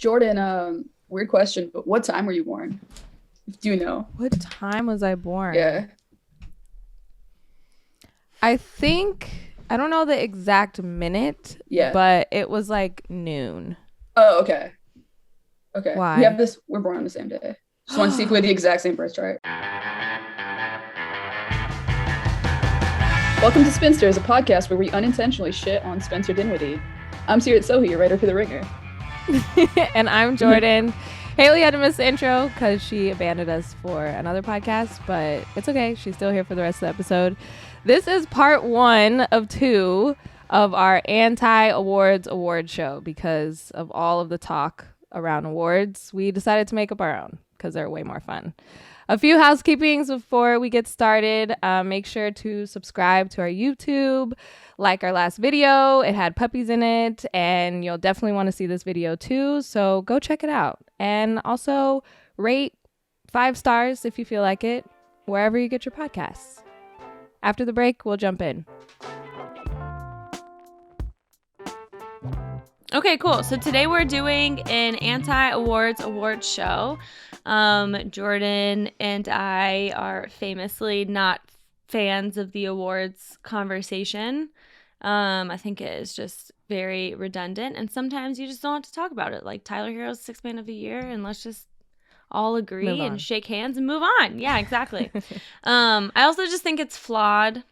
Jordan, weird question, but what time were you born? Do you know? What time was I born? Yeah. I don't know the exact minute, Yeah. but it was like noon. Oh, okay. Okay. Why? We're born on the same day. Just want to see if we had the exact same birth chart. Welcome to Spinsters, a podcast where we unintentionally shit on Spencer Dinwiddie. I'm Seerat Sohi, your writer for The Ringer. And I'm Jordan. Haley had to miss the intro because she abandoned us for another podcast, but it's okay. She's still here for the rest of the episode. This is part 1 of 2 of our anti-awards award show. Because of all of the talk around awards, we decided to make up our own because they're way more fun. A few housekeepings before we get started. Make sure to subscribe to our YouTube, like our last video. It had puppies in it, and you'll definitely want to see this video too. So go check it out. And also rate 5 stars if you feel like it, wherever you get your podcasts. After the break, we'll jump in. Okay, cool. So today we're doing an anti-awards award show. Jordan and I are famously not fans of the awards conversation. I think it is just very redundant, and sometimes you just don't have to talk about it. Like Tyler Herro's Sixth Man of the Year, and let's just all agree and shake hands and move on. Yeah, exactly. I also just think it's flawed.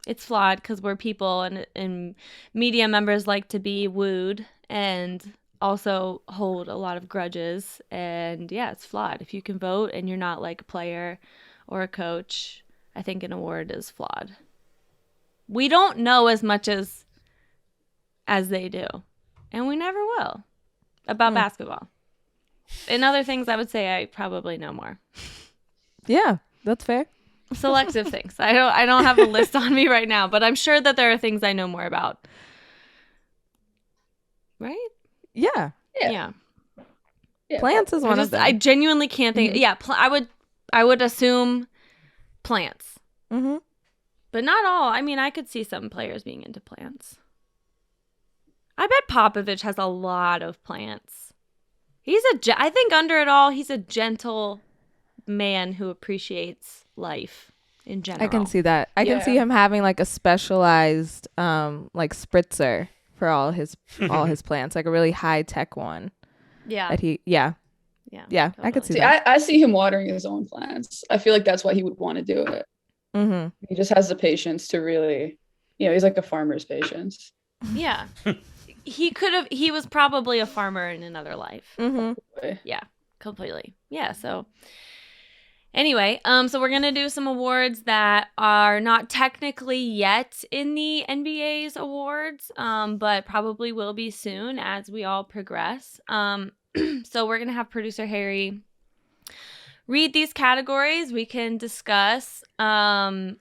It's flawed because we're people, and media members like to be wooed and also hold a lot of grudges. And yeah, it's flawed. If you can vote and you're not like a player or a coach, I think an award is flawed. We don't know as much as they do, and we never will, about basketball. And other things, I would say I probably know more. Yeah, that's fair. Selective things. I don't have a list on me right now, but I'm sure that there are things I know more about. Right? Yeah. Yeah. Plants is one of them. I genuinely can't think. Mm-hmm. Yeah, I would assume plants. Mm-hmm. But not all. I mean, I could see some players being into plants. I bet Popovich has a lot of plants. I think under it all, he's a gentle man who appreciates life in general. I can see that. I can see him having like a specialized like spritzer for all his plants, like a really high tech one. Yeah. That totally. I could see See, that. I see him watering his own plants. I feel like that's why he would want to do it. Mm-hmm. He just has the patience to really, he's like a farmer's patience. Yeah. He was probably a farmer in another life. Mm-hmm. Yeah, completely. Yeah, so anyway, so we're going to do some awards that are not technically yet in the NBA's awards, but probably will be soon as we all progress. So we're going to have producer Harry read these categories. We can discuss. I'm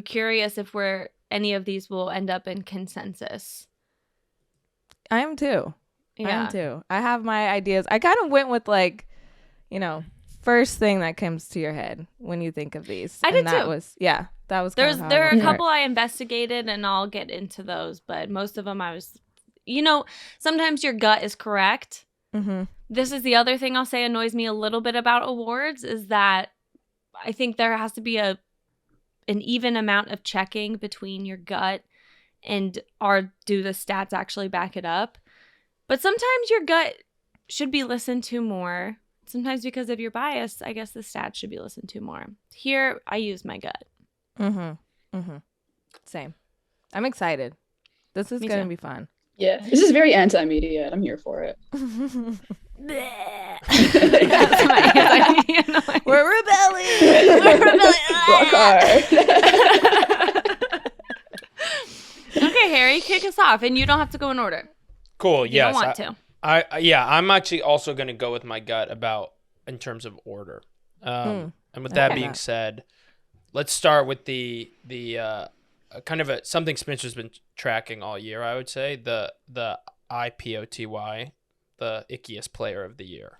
curious if any of these will end up in consensus. I am too. Yeah. I have my ideas. I kind of went with like, first thing that comes to your head when you think of these. I did too. That was There are a couple I investigated, and I'll get into those, but most of them I was, sometimes your gut is correct. Mm-hmm. This is the other thing I'll say annoys me a little bit about awards is that I think there has to be an even amount of checking between your gut and do the stats actually back it up. But sometimes your gut should be listened to more. Sometimes because of your bias, I guess the stats should be listened to more. Here, I use my gut. Mm-hmm. Mm-hmm. Same. I'm excited. This is going to be fun. Yeah. This is very anti-media. I'm here for it. We're rebelling. Rock hard. Okay, Harry, kick us off, and you don't have to go in order. Cool. You don't want to. I'm actually also going to go with my gut in terms of order. And with that being said, let's start with the kind of something Spencer's been tracking all year. I would say the IPOTY, the Ickiest Player of the Year.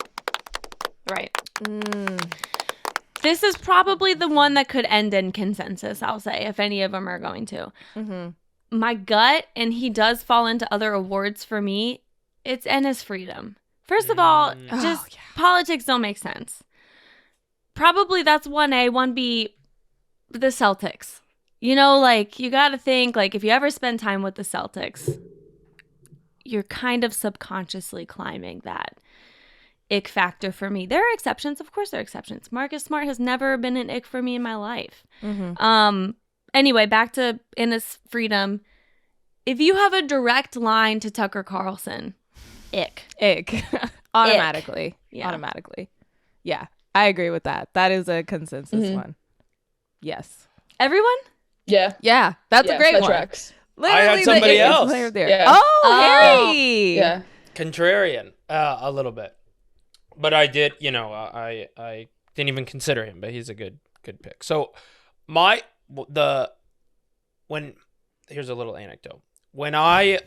Right. This is probably the one that could end in consensus, I'll say, if any of them are going to. Mm-hmm. My gut, and he does fall into other awards for me, it's Ennis Freedom. First of all, just politics don't make sense. Probably that's 1A, 1B, the Celtics. You know, like, you got to think, like, if you ever spend time with the Celtics, you're kind of subconsciously climbing that ick factor for me. There are exceptions. Of course there are exceptions. Marcus Smart has never been an ick for me in my life. Anyway, back to Innis Freedom. If you have a direct line to Tucker Carlson, ick. Automatically. Ick. Yeah. Automatically. Yeah, I agree with that. That is a consensus one. Yes. Everyone? Yeah, that's a great that one. Tracks. I had somebody else. Yeah. Oh, Harry. Yeah. Contrarian, a little bit. But I did, I didn't even consider him, but he's a good pick. So here's a little anecdote. When I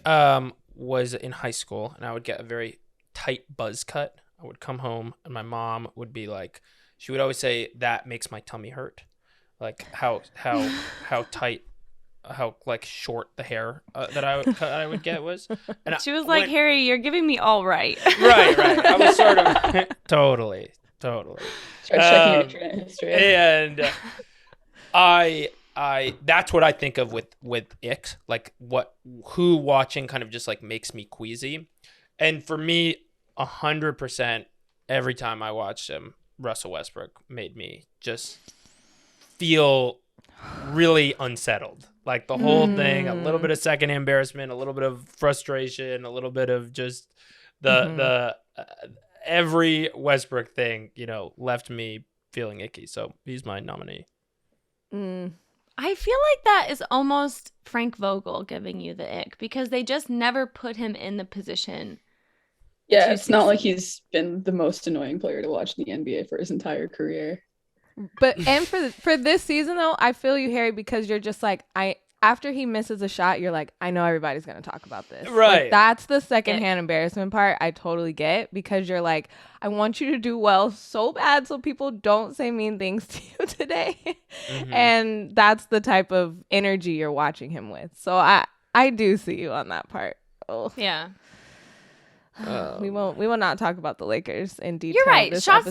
was in high school and I would get a very tight buzz cut, I would come home and my mom would be like, she would always say, that makes my tummy hurt. Like how tight, how like short the hair that I would get was. And she was like, Harry, you're giving me all right. Right. I was sort of totally. Start checking your internet history. And I that's what I think of with icks, like who watching kind of just like makes me queasy. And for me, 100% every time I watched him, Russell Westbrook made me just feel really unsettled. Like the whole thing, a little bit of second embarrassment, a little bit of frustration, a little bit of just the every Westbrook thing, left me feeling icky. So he's my nominee. I feel like that is almost Frank Vogel giving you the ick because they just never put him in the position. Yeah, it's not like he's been the most annoying player to watch in the NBA for his entire career. But for this season though, I feel you, Harry, because you're just like, after he misses a shot, you're like, I know everybody's gonna talk about this. Right. Like, that's the secondhand embarrassment part I totally get, because you're like, I want you to do well so bad so people don't say mean things to you today. And that's the type of energy you're watching him with. So I do see you on that part. Oh. Yeah. We will not talk about the Lakers in detail. You're right. His shot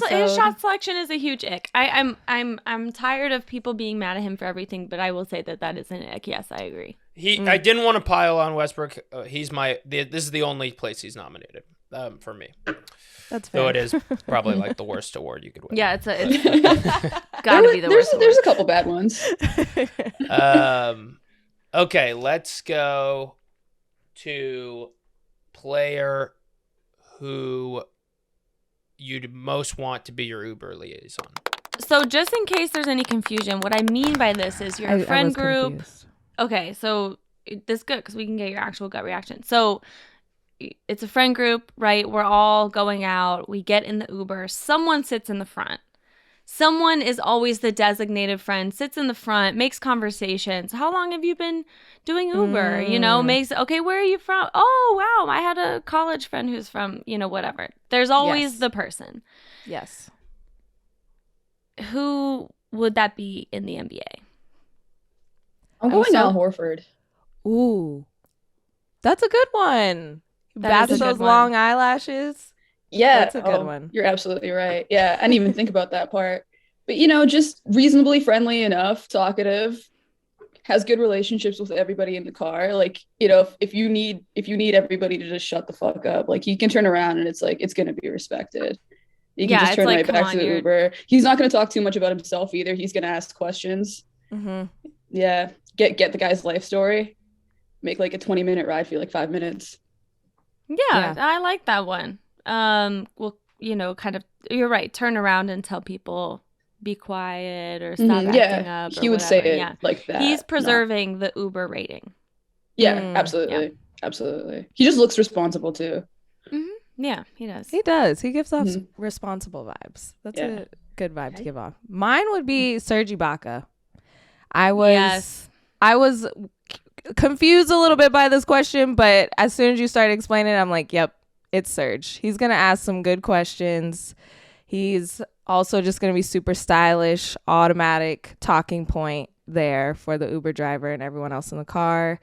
selection is a huge ick. I'm tired of people being mad at him for everything, but I will say that is an ick. Yes, I agree. I didn't want to pile on Westbrook. This is the only place he's nominated for me. That's fair. So it is probably like the worst award you could win. Yeah, it's gotta be the worst. There's a couple bad ones. Okay, let's go to player who you'd most want to be your Uber liaison. So just in case there's any confusion, what I mean by this is your friend group. Confused. Okay, so this is good because we can get your actual gut reaction. So it's a friend group, right? We're all going out. We get in the Uber. Someone sits in the front. Someone is always the designated friend, sits in the front, makes conversations. How long have you been doing Uber? Okay, where are you from? Oh, wow, I had a college friend who's from, whatever. There's always the person. Yes. Who would that be in the NBA? I'm going Al Horford. Ooh, that's a good one. Bats those long eyelashes. Yeah, that's a good one. You're absolutely right. Yeah, I didn't even think about that part. But just reasonably friendly enough, talkative, has good relationships with everybody in the car. Like, if you need everybody to just shut the fuck up, like, he can turn around and it's like it's gonna be respected. You can just turn right back to the Uber. He's not gonna talk too much about himself either. He's gonna ask questions. Yeah, get the guy's life story. Make like a 20-minute ride feel like 5 minutes. Yeah, I like that one. Kind of, you're right. Turn around and tell people, be quiet or stop acting up. He would say it like that. He's preserving the Uber rating. Yeah, absolutely. Yeah. Absolutely. He just looks responsible too. Yeah, he does. He does. He gives off responsible vibes. That's a good vibe to give off. Mine would be Serge Ibaka. I was confused a little bit by this question, but as soon as you started explaining it, I'm like, yep, it's Serge. He's going to ask some good questions. He's also just going to be super stylish, automatic talking point there for the Uber driver and everyone else in the car.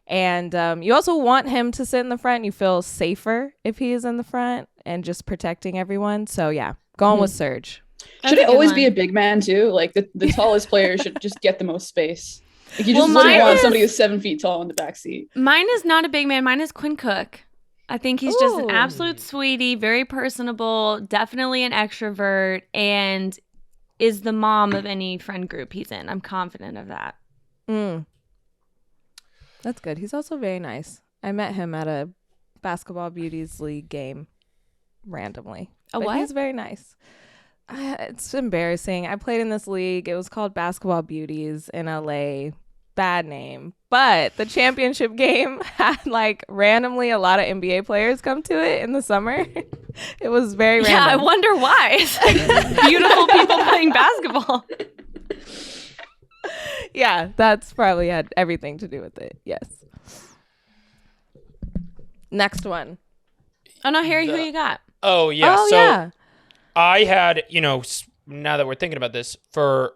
And you also want him to sit in the front. You feel safer if he is in the front and just protecting everyone. So yeah, going with Serge. Should it always be a big man too? Like the tallest player should just get the most space. Like you just wouldn't want somebody who's 7 feet tall in the back seat. Mine is not a big man. Mine is Quinn Cook. I think he's just an absolute sweetie, very personable, definitely an extrovert, and is the mom of any friend group he's in. I'm confident of that. That's good. He's also very nice. I met him at a Basketball Beauties League game randomly. What? He's very nice. It's embarrassing. I played in this league. It was called Basketball Beauties in LA. Bad name. But the championship game had like randomly a lot of NBA players come to it in the summer. It was very random. Yeah, I wonder why. It's like beautiful people playing basketball. Yeah, that's probably had everything to do with it. Yes. Next one. Oh no, Harry, who you got? Oh yeah. Oh, so yeah. I had, now that we're thinking about this, for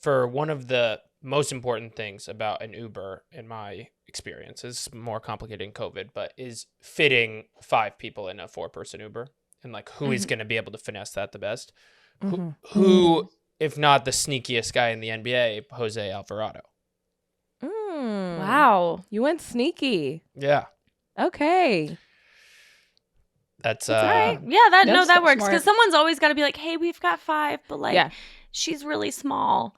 one of the most important things about an Uber, in my experience, is more complicated in COVID, but is fitting 5 people in a 4-person Uber, and like who is going to be able to finesse that the best? Who, if not the sneakiest guy in the NBA, Jose Alvarado. Wow, You went sneaky. Yeah. Okay. That's all right. Yeah, that works, smart. because someone's always got to be like, hey, we've got 5, but like, she's really small.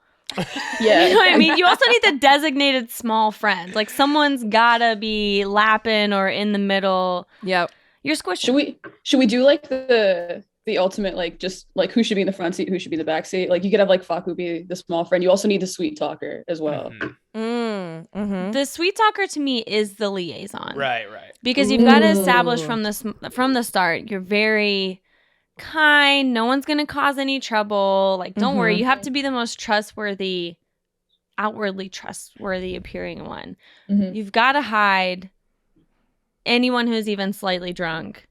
Yeah. You know what I mean? You also need the designated small friend. Like someone's gotta be lapping or in the middle. Yep. You're squishing. Should we do like the ultimate, like just like who should be in the front seat, who should be in the back seat? Like you could have like Faku be the small friend. You also need the sweet talker as well. The sweet talker to me is the liaison. Right. Because you've got to establish from the start, you're very kind. No one's gonna cause any trouble. Like, don't worry. You have to be the most trustworthy, outwardly trustworthy appearing one. You've got to hide anyone who's even slightly drunk.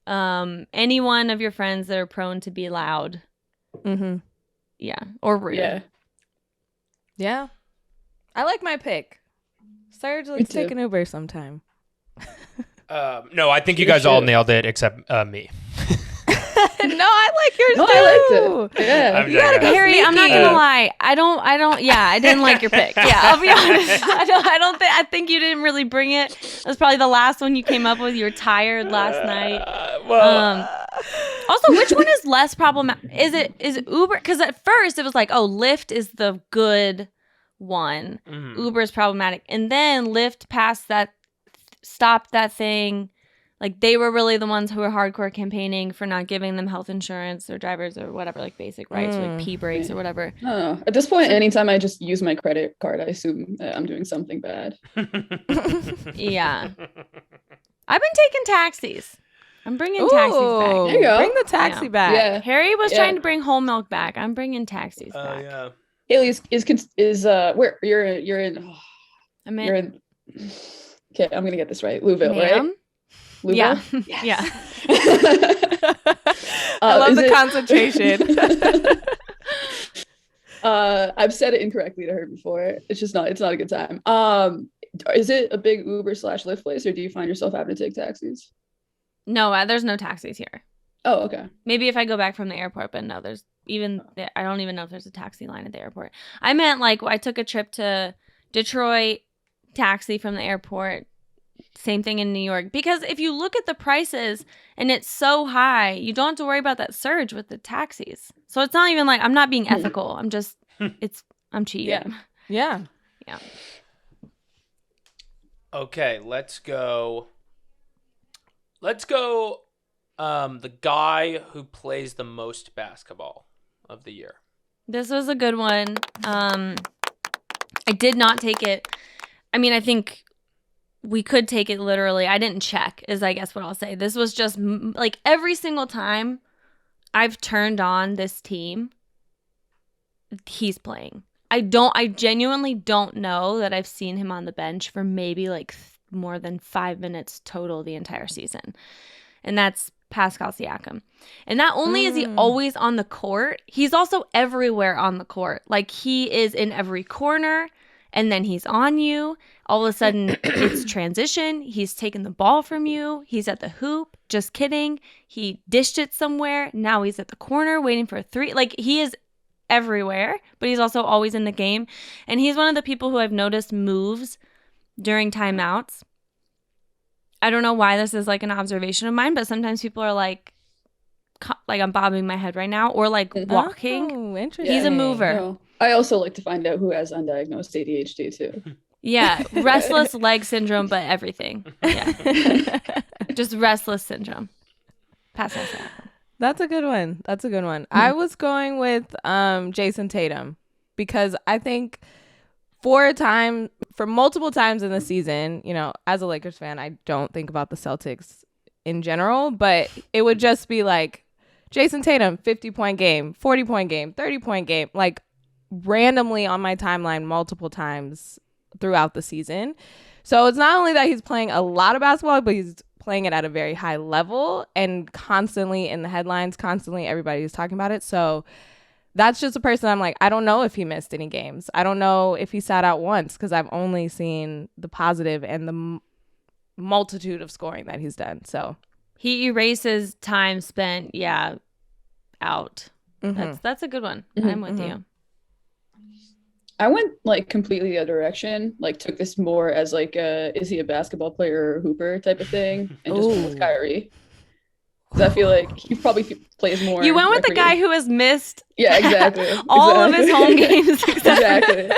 Any one of your friends that are prone to be loud. Yeah, or rude. Yeah. I like my pick. Serge, let's take an Uber sometime. No, I think you guys all nailed it except me. No, I like yours too. I liked it. Yeah. You gotta go Harry, sneaky. I'm not gonna lie. I don't. Yeah, I didn't like your pick. Yeah, I'll be honest. I think you didn't really bring it. It was probably the last one you came up with. You were tired last night. Also, which one is less problematic? Is it Uber? Because at first it was like, oh, Lyft is the good one. Uber is problematic, and then Lyft passed that, stopped that thing. Like, they were really the ones who were hardcore campaigning for not giving them health insurance or drivers or whatever, like basic rights, like P breaks or whatever. I don't know. At this point, anytime I just use my credit card, I assume that I'm doing something bad. Yeah. I've been taking taxis. I'm bringing taxis back. There you go. Bring the taxi back. Yeah. Harry was trying to bring whole milk back. I'm bringing taxis back. Yeah. Haley is where you're in. I'm in. You're in. Okay, I'm gonna get this right. Louisville, Ma'am? right? Louisville? Yeah. Yeah. I love the concentration. I've said it incorrectly to her before. It's not a good time. Is it a big Uber / Lyft place, or do you find yourself having to take taxis? No, there's no taxis here. Oh, okay. Maybe if I go back from the airport, but no, I don't even know if there's a taxi line at the airport. I meant like I took a trip to Detroit, taxi from the airport. Same thing in New York. Because if you look at the prices and it's so high, you don't have to worry about that surge with the taxis. So it's not even like I'm not being ethical. I'm just I'm cheating. Yeah. Okay, let's go. The guy who plays the most basketball of the year. This was a good one. I did not take it. I mean, I think we could take it literally. I didn't check, is I guess what I'll say. This was just like every single time I've turned on this team, he's playing. I genuinely don't know that I've seen him on the bench for maybe like more than 5 minutes total the entire season. And that's Pascal Siakam. And not only is he always on the court, he's also everywhere on the court. Like, he is in every corner, and then he's on you. All of a sudden, it's transition. He's taken the ball from you. He's at the hoop. Just kidding. He dished it somewhere. Now he's at the corner waiting for a three. Like, he is everywhere, but he's also always in the game. And he's one of the people who I've noticed moves during timeouts. I don't know why this is like an observation of mine, but sometimes people are like I'm bobbing my head right now, or like walking. Oh, interesting. He's a mover. No. I also like to find out who has undiagnosed ADHD too. Yeah, restless leg syndrome, but everything. Yeah, just restless syndrome. Pass that. That's a good one. I was going with Jason Tatum because I think for multiple times in the season, you know, as a Lakers fan, I don't think about the Celtics in general, but it would just be like Jason Tatum, 50-point game, 40-point game, 30-point game, like randomly on my timeline multiple times throughout the season. So it's not only that he's playing a lot of basketball, but he's playing it at a very high level and constantly in the headlines, constantly everybody's talking about it. So that's just a person I'm like, I don't know if he missed any games. I don't know if he sat out once because I've only seen the positive and the multitude of scoring that he's done. So he erases time spent, out. mm-hmm. That's a good one. Mm-hmm, I'm with you. I went like completely the other direction, like took this more as like is he a basketball player or hooper type of thing, and just went with Kyrie. Because I feel like he probably plays more. You went with the guy who has missed exactly all of his home games. exactly.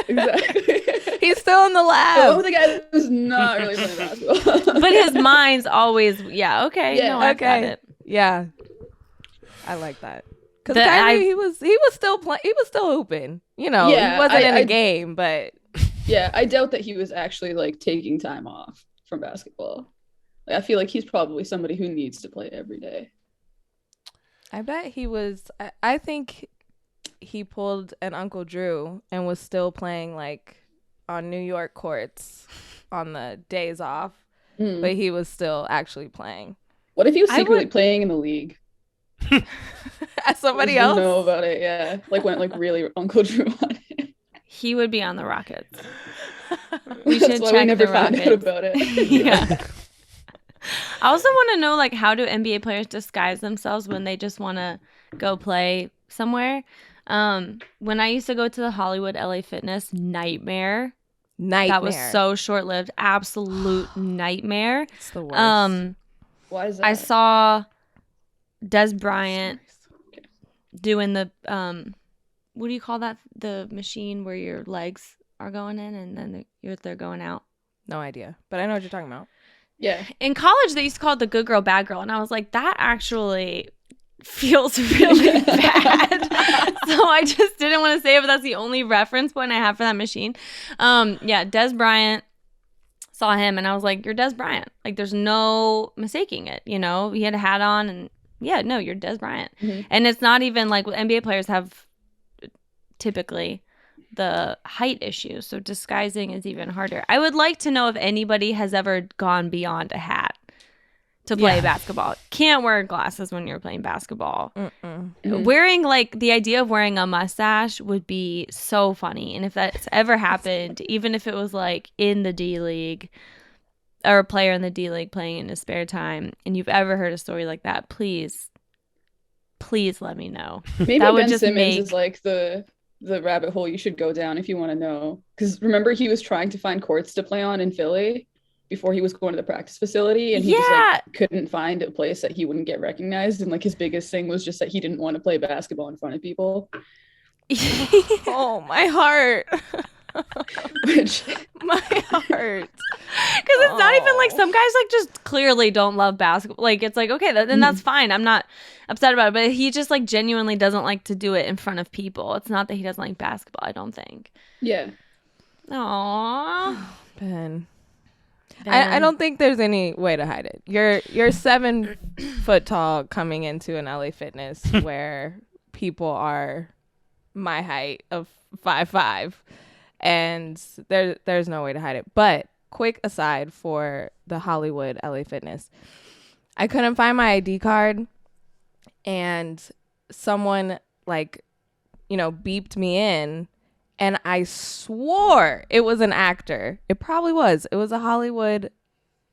He's still in the lab. I went with the guy who's not really playing basketball. But his mind's always, okay. Yeah, no, I got it. Yeah. I like that. Because Kyrie, he was still playing. He was still hooping. You know, he wasn't in a game, but yeah, I doubt that he was actually like taking time off from basketball. Like, I feel like he's probably somebody who needs to play every day. I bet he was. I think he pulled an Uncle Drew and was still playing like on New York courts on the days off, but he was still actually playing. What if he was secretly playing in the league? As somebody else know about it, yeah. Like went like really Uncle Drew on it. He would be on the Rockets. We should check we never found out about it. Yeah. I also want to know, like, how do NBA players disguise themselves when they just want to go play somewhere? When I used to go to the Hollywood LA Fitness, nightmare. That was so short-lived. Absolute nightmare. It's the worst. Why is that? I saw Des Bryant doing the what do you call that? The machine where your legs are going in and then they're going out. No idea, but I know what you're talking about. Yeah. In college, they used to call it the good girl, bad girl, and I was like, that actually feels really bad. So I just didn't want to say it, but that's the only reference point I have for that machine. Des Bryant. Saw him and I was like, you're Des Bryant. Like, there's no mistaking it, you know? He had a hat on and you're Des Bryant. Mm-hmm. And it's not even like NBA players have typically the height issue, so disguising is even harder. I would like to know if anybody has ever gone beyond a hat to play basketball. Can't wear glasses when you're playing basketball. Mm-hmm. Wearing, like, the idea of wearing a mustache would be so funny. And if that's ever happened, even if it was like in the D League or a player in the D League playing in his spare time, and you've ever heard a story like that, please let me know. Maybe that Ben Simmons is like the rabbit hole you should go down if you want to know. Because remember, he was trying to find courts to play on in Philly before he was going to the practice facility, and he just like couldn't find a place that he wouldn't get recognized. And like his biggest thing was just that he didn't want to play basketball in front of people. Oh, my heart. My heart. Because it's not even like, some guys like just clearly don't love basketball. Like, it's like, okay, then that's fine. I'm not upset about it. But he just like genuinely doesn't like to do it in front of people. It's not that he doesn't like basketball, I don't think. Yeah. Aww. Ben. I don't think there's any way to hide it. You're 7 foot tall coming into an LA Fitness where people are my height of 5'5", and there's no way to hide it. But quick aside for the Hollywood LA Fitness, I couldn't find my ID card, and someone beeped me in, and I swore it was an actor. It probably was. It was a Hollywood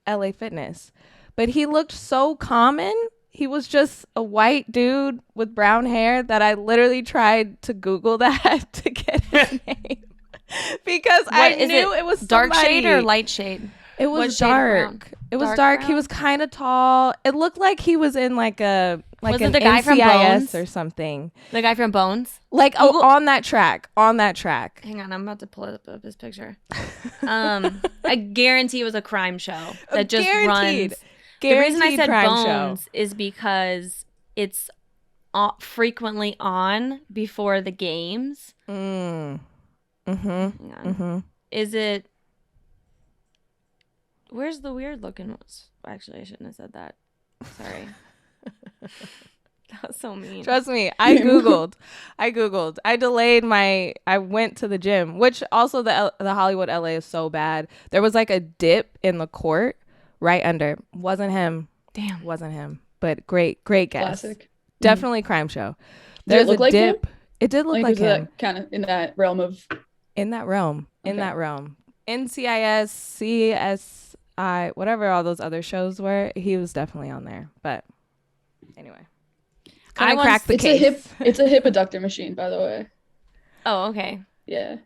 LA Fitness. But he looked so common. He was just a white dude with brown hair that I literally tried to Google that to get his name. Because I knew it was dark somebody. shade or light shade? It was dark. It was dark. He was kind of tall. It looked like he was in like an it the guy from NCIS Bones? or something. The guy from Bones? Like on that track. On that track. Hang on, I'm about to pull up his picture. I guarantee it was a crime show that just runs. The reason I said Bones is because it's frequently on before the games. Mm. Hang on. Mm-hmm. Is it? Where's the weird looking ones? Actually, I shouldn't have said that. Sorry. That was so mean. Trust me, I Googled. I delayed I went to the gym, which also the Hollywood LA is so bad. There was like a dip in the court right under. Wasn't him. Damn. Wasn't him. But great guess. Classic. Definitely crime show. Did it look like dip. him? It did look like him. Kind of in that realm of. In that realm. NCIS, CSI, whatever all those other shows were, he was definitely on there. But anyway. I cracked the case. It's a hip adductor machine, by the way. Oh, okay. Yeah.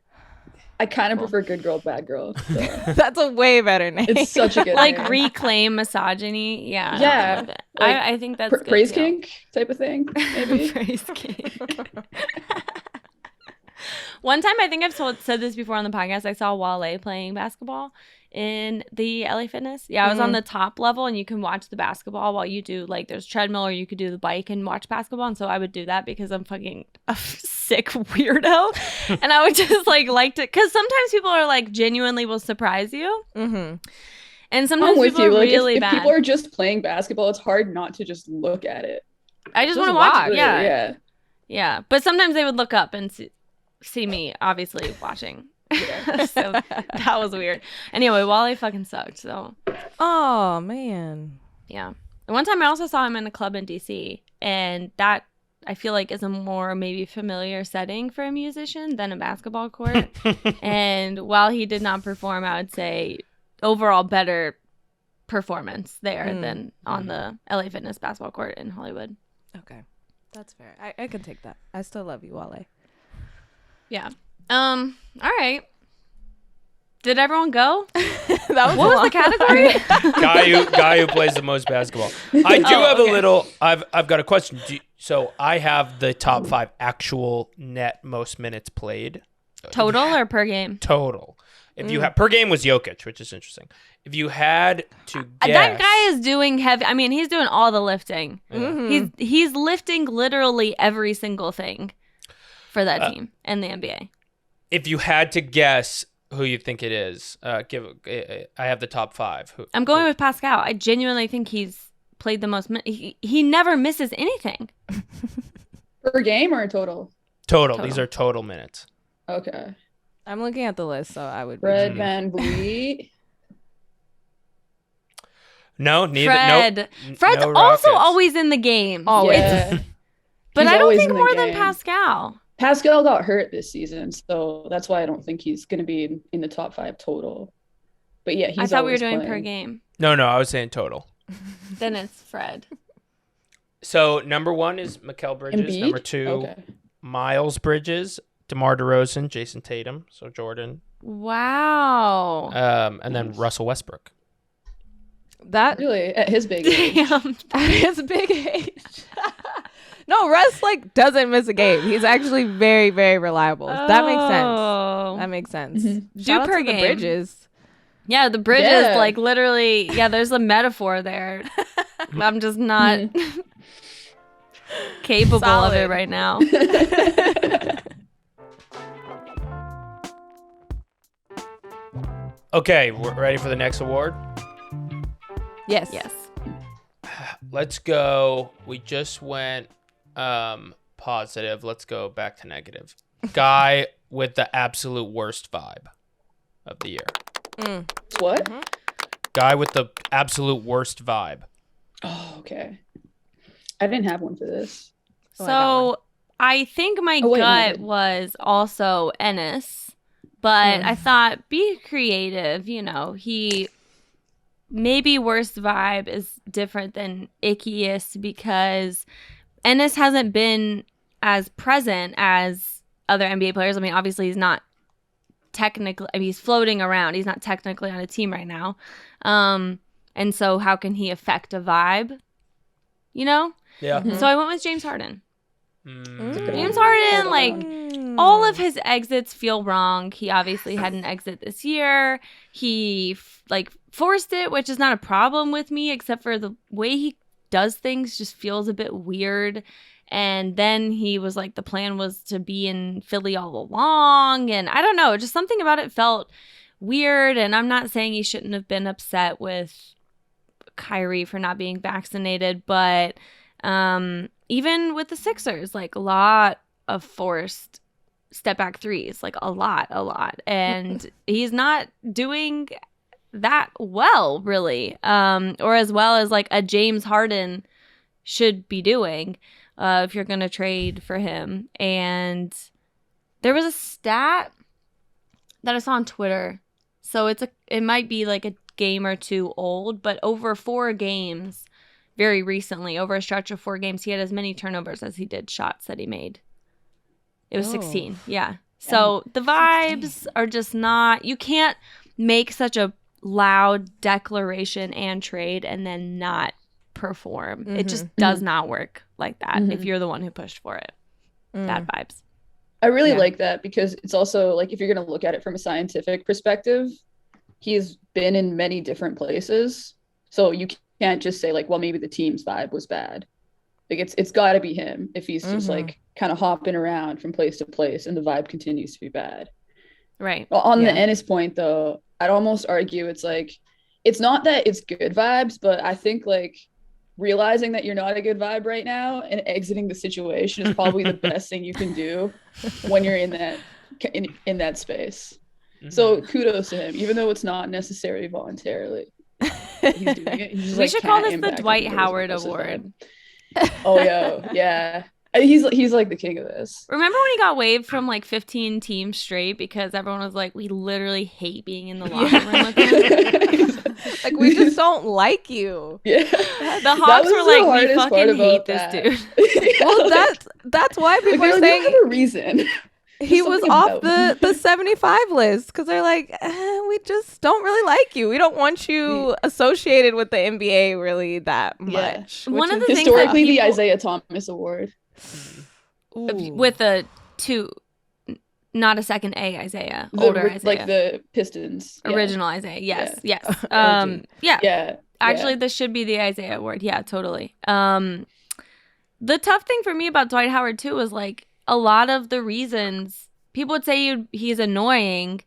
I kind of prefer good girl, bad girl. So. That's a way better name. It's such a good like name. Reclaim misogyny. Yeah. Yeah. I think that's good praise too. kink type of thing, maybe. Praise kink. One time, I think I've said this before on the podcast, I saw Wale playing basketball in the LA Fitness. Yeah, I was on the top level, and you can watch the basketball while you do, like, there's treadmill, or you could do the bike and watch basketball. And so I would do that because I'm fucking a sick weirdo. And I would just, like to, because sometimes people are, like, genuinely will surprise you. Mm-hmm. And sometimes people are really if bad. If people are just playing basketball, it's hard not to just look at it. I just want to watch it. Yeah. Yeah. Yeah. But sometimes they would look up and see me, obviously, watching. Yeah. So that was weird. Anyway, Wale fucking sucked. So. Oh man. Yeah. And one time I also saw him in a club in DC, and that I feel like is a more maybe familiar setting for a musician than a basketball court. And while he did not perform, I would say overall better performance there than on the LA Fitness basketball court in Hollywood. Okay, that's fair. I can take that. I still love you, Wale. Yeah. All right. Did everyone go? What was the category? guy who plays the most basketball. I do have a little. I've got a question. So I have the top 5 actual net most minutes played. Total or per game? Total. If you have per game was Jokic, which is interesting. If you had to guess, that guy is doing heavy. I mean, he's doing all the lifting. Mm-hmm. He's lifting literally every single thing for that team and the NBA. If you had to guess who you think it is, I have the top 5. I'm going with Pascal. I genuinely think he's played the most. He never misses anything. Per game or total? Total. These are total minutes. Okay. I'm looking at the list, so I would. Fred VanVleet. No, neither. Fred. Nope, Fred's no also Rockets. always in the game. Always. Yeah. But He's I don't always think in the more than game. Pascal. Pascal got hurt this season, so that's why I don't think he's going to be in the top 5 total. But yeah, he's I thought we were always doing playing. per game. No, I was saying total. Then it's Fred. So number 1 is Mikal Bridges. Embiid? Number 2, Okay. Miles Bridges, DeMar DeRozan, Jason Tatum, so Jordan, Wow. and then Russell Westbrook. That Really, at his big age. Damn. at his big age. No, Russ doesn't miss a game. He's actually very, very reliable. That makes sense. That makes sense. Mm-hmm. Shout out per to the game. Bridges. Yeah, the bridges, Yeah. literally, there's a metaphor there. I'm just not capable of it Solid. right now. Okay, we're ready for the next award. Yes. Yes. Let's go. We just went positive. Let's go back to negative. Guy with the absolute worst vibe of the year. What? Mm-hmm. Guy with the absolute worst vibe. Oh, okay. I didn't have one for this. Oh, I got So I think my gut was also Ennis, but I thought be creative. You know, he maybe worst vibe is different than Ickiest because Ennis hasn't been as present as other NBA players. I mean, obviously he's not technically, I mean, he's floating around. He's not technically on a team right now. And so how can he affect a vibe? You know? Yeah. So I went with James Harden. Mm. James Harden, like, all of his exits feel wrong. He obviously had an exit this year. He, like, forced it, which is not a problem with me, except for the way he does things just feels a bit weird. And then he was like, the plan was to be in Philly all along. And I don't know, just something about it felt weird. And I'm not saying he shouldn't have been upset with Kyrie for not being vaccinated, but even with the Sixers, like a lot of forced step back threes, like a lot. And he's not doing that well, really, or as well as like a James Harden should be doing if you're going to trade for him. And there was a stat that I saw on Twitter. So it might be like a game or two old, but over 4 games, very recently, over a stretch of 4 games, he had as many turnovers as he did shots that he made. It was 16. Yeah. So the vibes 16 are just not, you can't make such a loud declaration and trade and then not perform. It just does not work like that if you're the one who pushed for it. Bad vibes. I really like that because it's also like, if you're going to look at it from a scientific perspective, he's been in many different places. So you can't just say like, well, maybe the team's vibe was bad. Like it's got to be him if he's just like kind of hopping around from place to place and the vibe continues to be bad. Right. Well, on the Ennis point though, I'd almost argue it's like, it's not that it's good vibes, but I think like realizing that you're not a good vibe right now and exiting the situation is probably the best thing you can do when you're in that space. So kudos to him, even though it's not necessarily voluntarily. He's doing it. He's we should call this the Dwight Howard Award. Oh yeah. He's like the king of this. Remember when he got waived from like 15 teams straight because everyone was like, we literally hate being in the locker room with him. Like, we just don't like you. Yeah. The Hawks were like, we fucking hate this dude. Well, that's why people are saying you have a reason. He was off the 75 list because they're like, we just don't really like you. We don't want you associated with the NBA really that much. One of the things historically the Isaiah Thomas Award. With a 2, not a second A Isaiah, older Isaiah. Like the Pistons. Original Isaiah, yes. Actually, this should be the Isaiah Award. Yeah, totally. The tough thing for me about Dwight Howard, too, was like a lot of the reasons people would say he's annoying,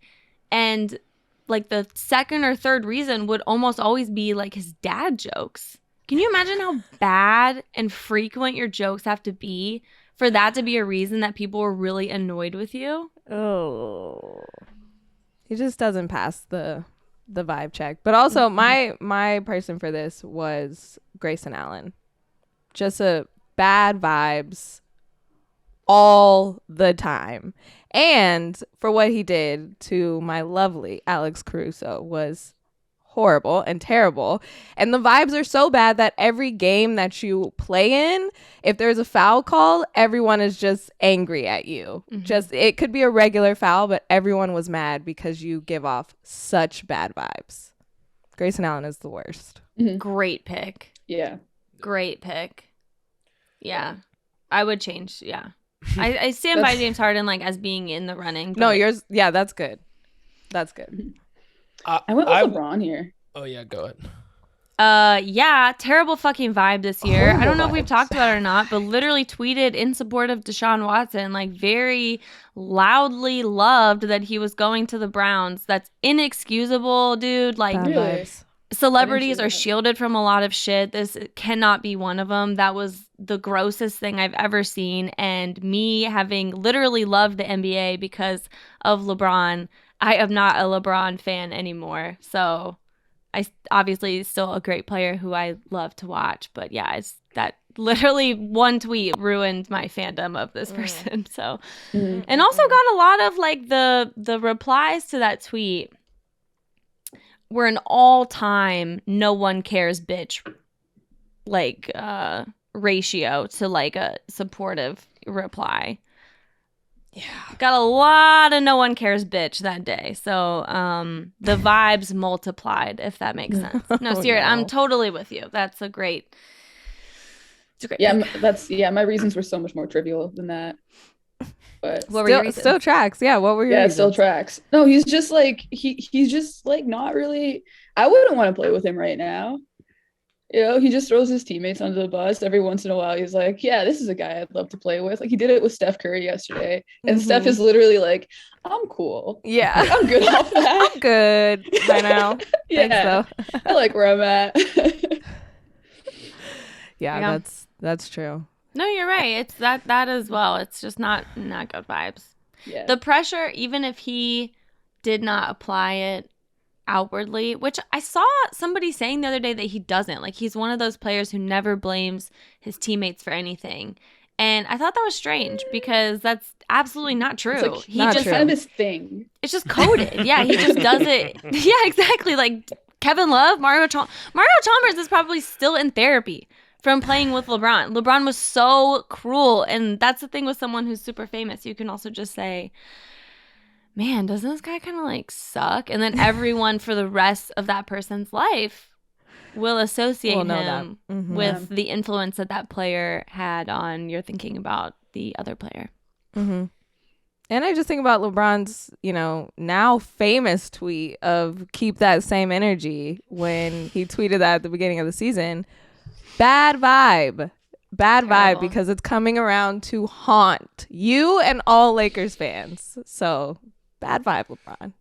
and like the second or third reason would almost always be like his dad jokes. Can you imagine how bad and frequent your jokes have to be for that to be a reason that people were really annoyed with you? Oh, he just doesn't pass the vibe check. But also, my person for this was Grayson Allen. Just a bad vibes all the time. And for what he did to my lovely Alex Caruso was horrible and terrible. And the vibes are so bad that every game that you play in, if there's a foul call, everyone is just angry at you. Just, it could be a regular foul, but everyone was mad because you give off such bad vibes. Grayson Allen is the worst. Great pick. Yeah. Great pick. Yeah. I would change. Yeah. I stand by James Harden like as being in the running. No, yours. Yeah, that's good. That's good. I went with LeBron here. Oh yeah, go ahead. Yeah, terrible fucking vibe this year. Horrible I don't know if vibes. we've talked about it or not, but literally tweeted in support of Deshaun Watson, like very loudly loved that he was going to the Browns. That's inexcusable, dude. Like, Bad Really? vibes. celebrities are shielded from a lot of shit. This cannot be one of them. That was the grossest thing I've ever seen. And me having literally loved the NBA because of LeBron, I am not a LeBron fan anymore. So I obviously still a great player who I love to watch. But yeah, it's that literally one tweet ruined my fandom of this person. So, and also got a lot of like the replies to that tweet were an all-time no one cares bitch like ratio to like a supportive reply. Yeah, got a lot of no one cares bitch that day. So the vibes multiplied, if that makes sense. No, Seerat, I'm totally with you. That's a great. It's a great. Yeah, my reasons were so much more trivial than that. But what were your reasons? Still tracks. Yeah, what were your reasons? Still tracks. No, he's just like he's just like not really. I wouldn't want to play with him right now. You know, he just throws his teammates under the bus every once in a while. He's like, yeah, this is a guy I'd love to play with. Like he did it with Steph Curry yesterday. And Steph is literally like, I'm cool. Yeah. Like, I'm good off that. I'm good by now. Yeah. Thanks, though. I like where I'm at. yeah, that's true. No, you're right. It's that as well. It's just not good vibes. Yeah. The pressure, even if he did not apply it outwardly, which I saw somebody saying the other day that he doesn't. Like he's one of those players who never blames his teammates for anything. And I thought that was strange because that's absolutely not true. It's like, he not just true. Kind of his thing. It's just coded. Yeah, he just does it. Yeah, exactly. Like Kevin Love, Mario Chalmers is probably still in therapy from playing with LeBron. LeBron was so cruel, and that's the thing with someone who's super famous. You can also just say, man, doesn't this guy kind of like suck? And then everyone for the rest of that person's life will associate him with the influence that player had on your thinking about the other player. Mm-hmm. And I just think about LeBron's, now famous tweet of keep that same energy when he tweeted that at the beginning of the season. Bad vibe. Because it's coming around to haunt you and all Lakers fans. So bad vibe, LeBron.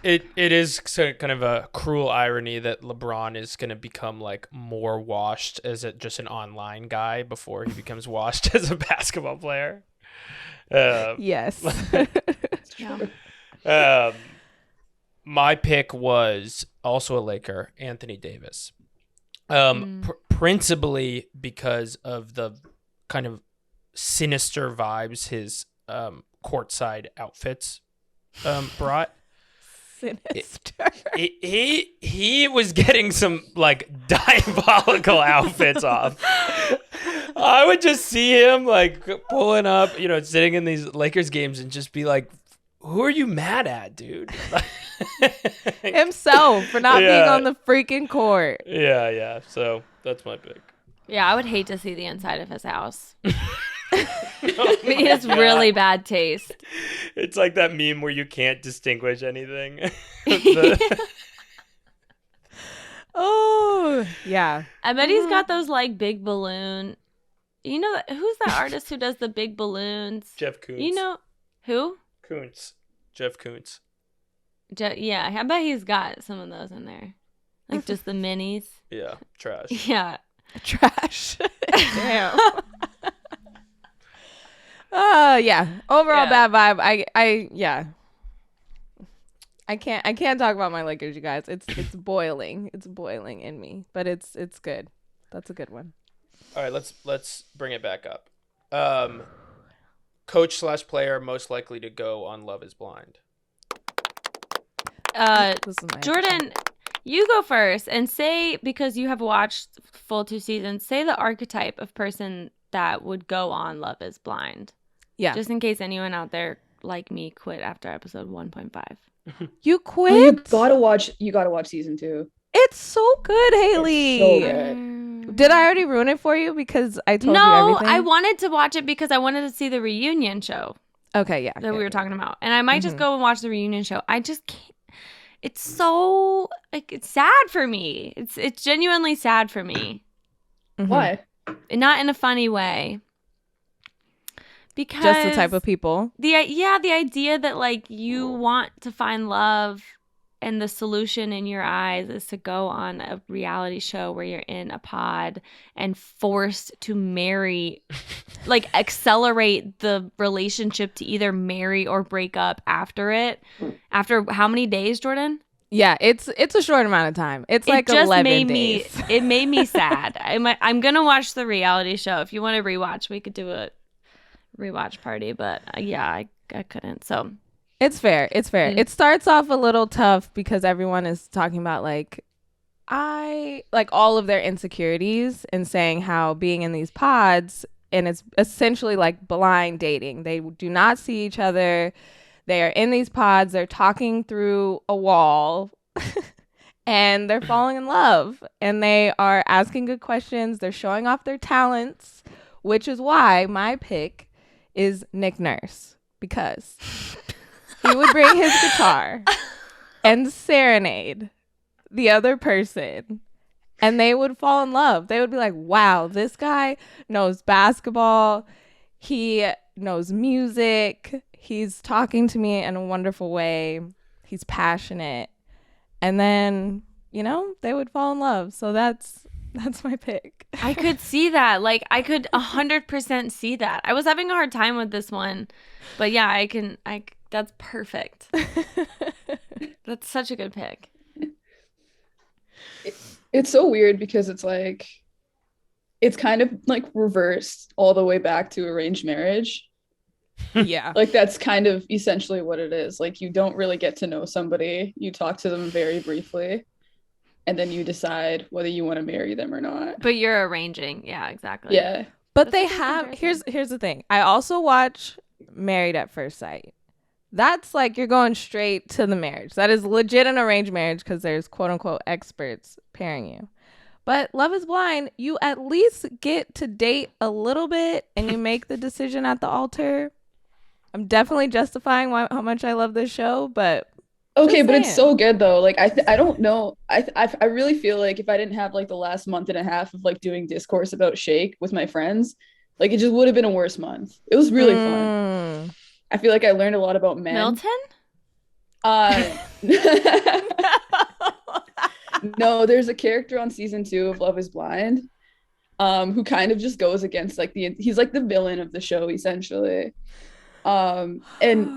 It is kind of a cruel irony that LeBron is going to become like more washed as just an online guy before he becomes washed as a basketball player. Yes. My pick was also a Laker, Anthony Davis. Principally because of the kind of sinister vibes his courtside outfits brought. Sinister. He was getting some like diabolical outfits off. I would just see him like pulling up, sitting in these Lakers games and just be like, who are you mad at, dude? Himself for not being on the freaking court. Yeah. So that's my pick. Yeah, I would hate to see the inside of his house. He has really bad taste. It's like that meme where you can't distinguish anything. Oh, yeah. I bet he's got those like big balloon. Who's that artist who does the big balloons? Jeff Koons. You know who? Koons. Jeff Koons. Yeah, I bet he's got some of those in there. Like just the minis. Yeah, trash. Yeah. Trash. Damn. Yeah. Overall bad vibe. I can't talk about my Lakers, you guys. It's boiling. It's boiling in me. But it's good. That's a good one. All right, let's bring it back up. Coach/player most likely to go on Love is Blind. Jordan, you go first and say, because you have watched full 2 seasons, say the archetype of person that would go on Love is Blind. Yeah. Just in case anyone out there like me quit after episode 1.5. You quit? Oh, you gotta watch season 2. It's so good, Haley. It's so good. Did I already ruin it for you because I told you everything? No, I wanted to watch it because I wanted to see the reunion show. Okay, yeah. That we were talking about. And I might just go and watch the reunion show. I just can't. It's so, like, it's sad for me. It's genuinely sad for me. Why? Not in a funny way. Because just the type of people. The idea that like you want to find love and the solution in your eyes is to go on a reality show where you're in a pod and forced to marry, like accelerate the relationship to either marry or break up after it. After how many days, Jordan? Yeah, it's a short amount of time. It's like 11 days. It made me sad. I'm gonna watch the reality show. If you want to rewatch, we could do a rewatch party. But I couldn't. So it's fair. It's fair. It starts off a little tough because everyone is talking about like all of their insecurities and saying how being in these pods, and it's essentially like blind dating. They do not see each other. They are in these pods. They're talking through a wall and they're falling in love, and they are asking good questions. They're showing off their talents, which is why my pick is Nick Nurse, because he would bring his guitar and serenade the other person, and they would fall in love. They would be like, wow, this guy knows basketball. He knows music. He's talking to me in a wonderful way. He's passionate. And then, they would fall in love. So that's my pick. I could see that. Like, I could 100% see that. I was having a hard time with this one. But yeah, that's perfect. That's such a good pick. It's so weird because it's like, it's kind of like reversed all the way back to arranged marriage. Yeah. Like that's kind of essentially what it is. Like you don't really get to know somebody. You talk to them very briefly and then you decide whether you want to marry them or not. But you're arranging. Yeah, exactly. Yeah. But they have, here's the thing. I also watch Married at First Sight. That's like you're going straight to the marriage. That is legit an arranged marriage because there's quote unquote experts pairing you. But Love is Blind, you at least get to date a little bit and you make the decision at the altar. I'm definitely justifying how much I love this show, but okay, but it's so good though. Like I don't know. I really feel like if I didn't have like the last month and a half of like doing discourse about Shake with my friends, like it just would have been a worse month. It was really fun. I feel like I learned a lot about men. Milton? No, there's a character on season 2 of Love is Blind, who kind of just goes against like he's like the villain of the show essentially. And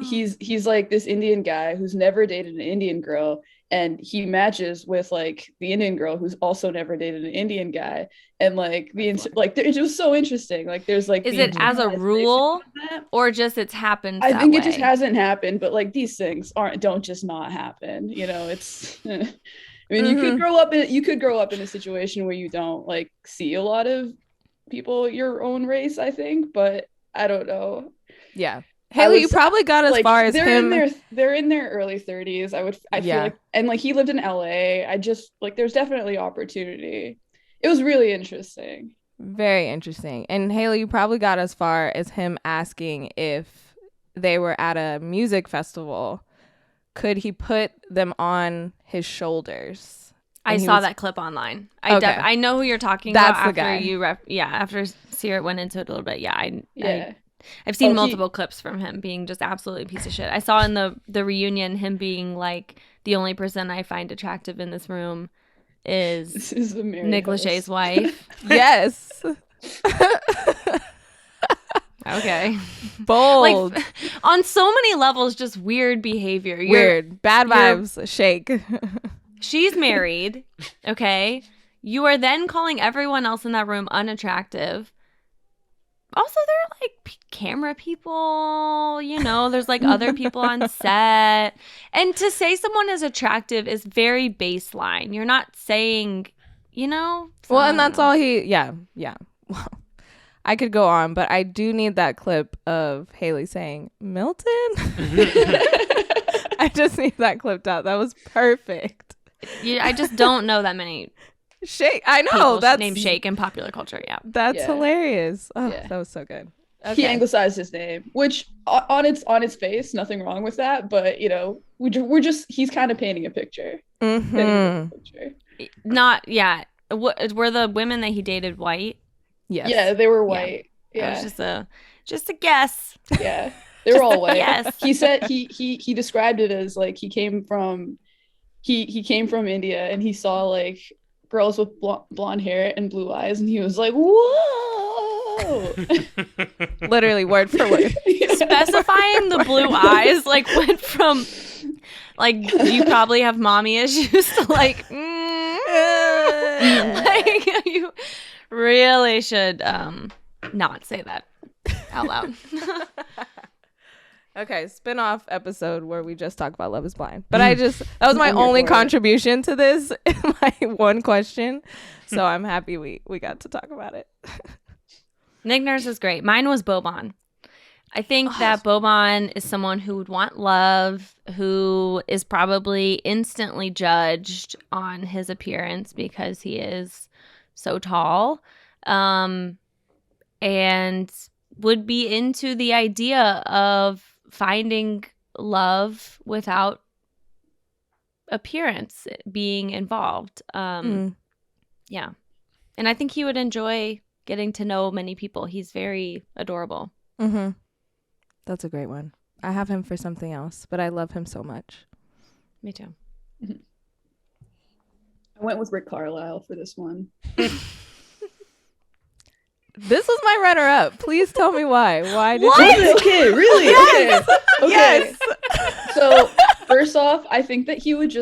he's like this Indian guy who's never dated an Indian girl, and he matches with like the Indian girl who's also never dated an Indian guy, and like it was so interesting. Like there's like, is it as a rule or just it's happened? I think it just hasn't happened, but like these things don't just not happen. It's I mean, you could grow up in a situation where you don't like see a lot of people your own race, I think, but I don't know. Yeah. Haley, you probably got as far as him. They're in their early 30s. I feel like, and like he lived in LA. I just like there's definitely opportunity. It was really interesting. Very interesting. And Haley, you probably got as far as him asking if they were at a music festival, could he put them on his shoulders? I saw that clip online. I know who you're talking about. That's the guy. After Seerat went into it a little bit. Yeah, I've seen multiple clips from him being just absolutely a piece of shit. I saw in the reunion him being like, the only person I find attractive in this room is Nick Lachey's wife. Yes. Okay. Bold. Like, on so many levels, just weird behavior. Weird. Bad vibes. Shake. She's married. Okay. You are then calling everyone else in that room unattractive. Also, there are like camera people, there's like other people on set. And to say someone is attractive is very baseline. You're not saying, Well, and that's all yeah. Well, I could go on, but I do need that clip of Haley saying, Milton? I just need that clipped out. That was perfect. I just don't know that many Shake. I know that's named Shake in popular culture. Yeah, that's hilarious. Oh, that was so good. Okay. He anglicized his name, which on its face, nothing wrong with that. But he's kind of painting a picture. Not were the women that he dated white? Yes. Yeah, they were white. Yeah, it was just a guess. Yeah, they were all white. Yes. He said he described it as like he came from India and he saw like girls with blonde hair and blue eyes, and he was like, whoa. Literally word for word. Specifying the blue eyes like went from Like, you probably have mommy issues. Like, like, you really should not say that out loud. Okay, spin-off episode where we just talk about Love is Blind. But that was my I'm here only for it. contribution to this, my one question. So I'm happy we got to talk about it. Nick Nurse is great. Mine was Boban. I think that Boban is someone who would want love, who is probably instantly judged on his appearance because he is so tall, and would be into the idea of finding love without appearance being involved. Yeah. And I think he would enjoy getting to know many people. He's very adorable. Mm-hmm. That's a great one. I have him for something else, but I love him so much. Me too. I went with Rick Carlisle for this one. This was my runner-up. Please tell me why. Why did What? Okay, really? Yes! Okay. Yes. So first off, I think that he would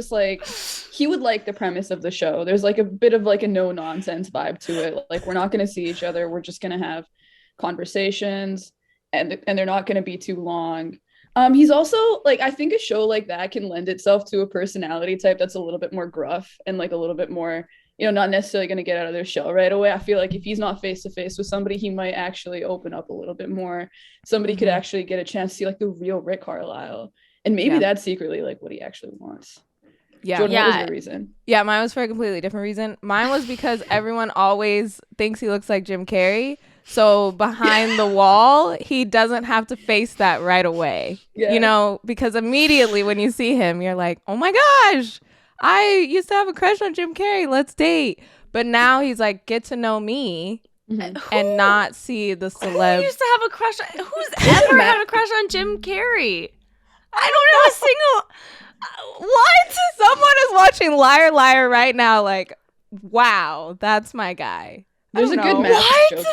like the premise of the show. There's like a bit of like a no nonsense vibe to it. Like, we're not going to see each other. We're just going to have conversations, and they're not going to be too long. He's also like, I think a show like that can lend itself to a personality type that's a little bit more gruff and like a little bit more, not necessarily going to get out of their shell right away. I feel like if he's not face to face with somebody, he might actually open up a little bit more. Somebody could actually get a chance to see like the real Rick Carlisle, and maybe that's secretly like what he actually wants. Yeah. Jordan, what was your reason? Yeah, mine was for a completely different reason. Mine was because everyone always thinks he looks like Jim Carrey. So behind the wall, he doesn't have to face that right away. Yeah. Because immediately when you see him, you're like, oh my gosh, I used to have a crush on Jim Carrey. Let's date. But now he's like, get to know me and not see the celeb. Who used to have a crush on, who's ever had a crush on Jim Carrey? I don't know a single. What? Someone is watching Liar Liar right now like, wow, that's my guy. There's a good match joke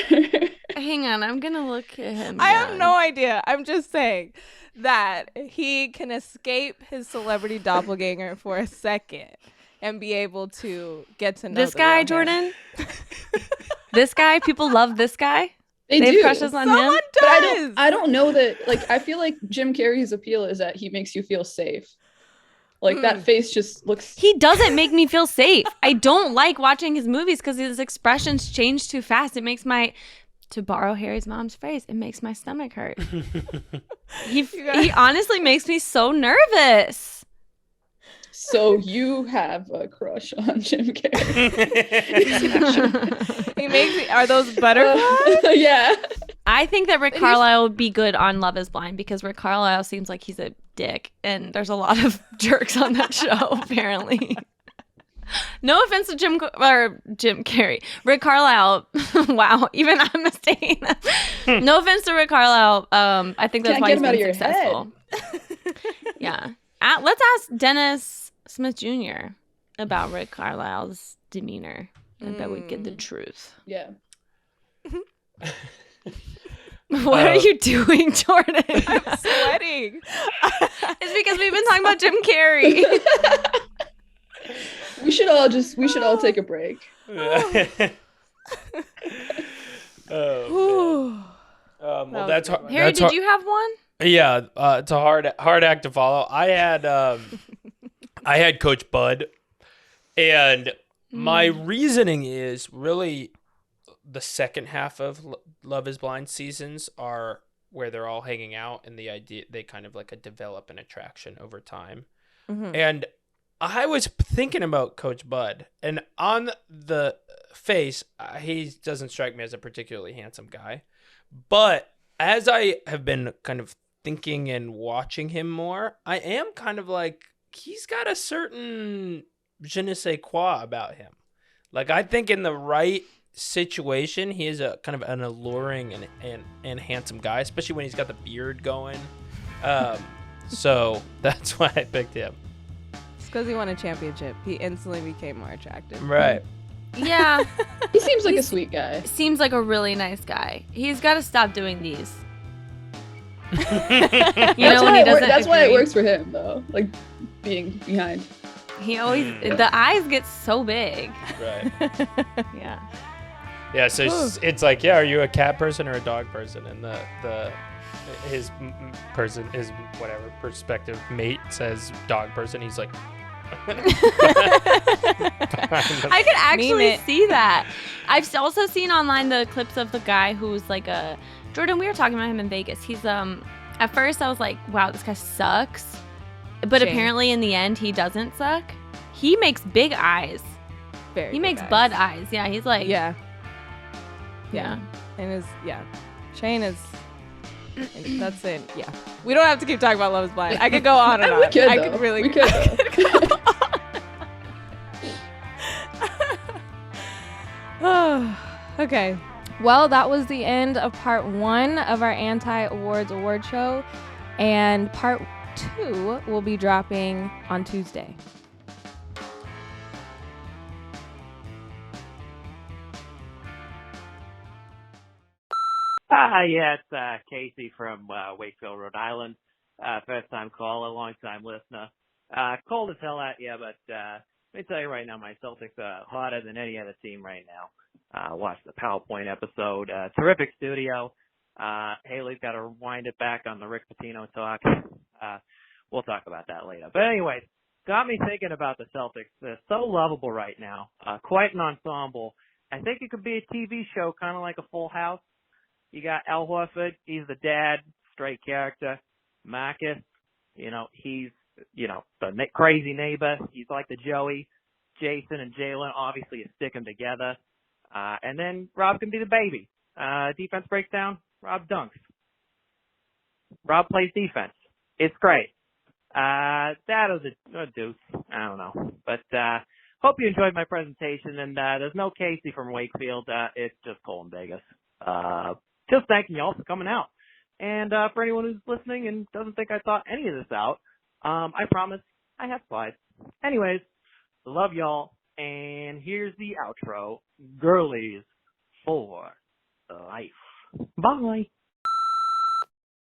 here. Hang on, I'm gonna look at him. I have no idea. I'm just saying that he can escape his celebrity doppelganger for a second and be able to get to know this guy, Jordan. This guy, people love this guy. They have do. crushes on Someone him. does. But I don't know that, like, I feel like Jim Carrey's appeal is that he makes you feel safe. Like, that face just looks... He doesn't make me feel safe. I don't like watching his movies because his expressions change too fast. It makes my... To borrow Harry's mom's phrase, it makes my stomach hurt. He honestly makes me so nervous. So you have a crush on Jim Carrey. He makes me... Are those butterflies? Yeah. I think that Rick Carlisle would be good on Love is Blind because Rick Carlisle seems like he's a dick, and there's a lot of jerks on that show, apparently. No offense to Jim Carrey. Rick Carlisle. Wow, even I'm mistaking that. No offense to Rick Carlisle. I think that's why he's been successful. Yeah. Let's ask Dennis Smith Jr. about Rick Carlisle's demeanor. I bet we'd get the truth. Yeah. What are you doing, Jordan? I'm sweating. It's because we've been talking about Jim Carrey. We should all take a break. Well, that's hard. Harry, did you have one? Yeah, it's a hard act to follow. I had Coach Bud, and my reasoning is really the second half of Love is Blind seasons are where they're all hanging out, and the idea they kind of like develop an attraction over time. And I was thinking about Coach Bud, and on the face, he doesn't strike me as a particularly handsome guy. But as I have been kind of thinking and watching him more, I am kind of like, he's got a certain je ne sais quoi about him. Like, I think in the right situation, he is a kind of an alluring and handsome guy, especially when he's got the beard going. So that's why I picked him. because he won a championship, he instantly became more attractive. Right. Yeah. He seems like a sweet guy. Seems like a really nice guy. He's got to stop doing these. You know, when he doesn't That's why it agree. works for him, though. Like, being behind. He always, the eyes get so big. Right. Yeah. Yeah, so it's like, yeah, are you a cat person or a dog person? And his whatever prospective mate says dog person. He's like, I could actually see that. I've also seen online the clips of the guy who's like Jordan, we were talking about him in Vegas. He's at first I was like, wow, this guy sucks. But apparently in the end he doesn't suck. He makes big eyes. He makes bud eyes. Yeah, he's like Yeah. And Shane is that's it. Yeah. We don't have to keep talking about Love is Blind. I could go on and on. We could, I though. could really We could, though. Okay. Well, that was the end of part 1 of our anti-awards award show. And part 2 will be dropping on Tuesday. Yeah, it's Casey from Wakefield, Rhode Island. First time caller, long time listener. Cold as hell at you, but let me tell you right now, my Celtics are hotter than any other team right now. Watched the PowerPoint episode. Terrific studio. Haley's got to wind it back on the Rick Pitino talk. We'll talk about that later. But anyways, got me thinking about the Celtics. They're so lovable right now. Quite an ensemble. I think it could be a TV show, kind of like a Full House. You got Al Horford, he's the dad, straight character. Marcus, he's, the crazy neighbor. He's like the Joey. Jason and Jalen obviously is sticking together. And then Rob can be the baby. Defense breaks down, Rob dunks. Rob plays defense. It's great. That was a deuce. I don't know. But hope you enjoyed my presentation. And there's no Casey from Wakefield. It's just Cole in Vegas. Just thanking y'all for coming out. And for anyone who's listening and doesn't think I thought any of this out, I promise I have slides. Anyways, love y'all. And here's the outro. Girlies for life. Bye.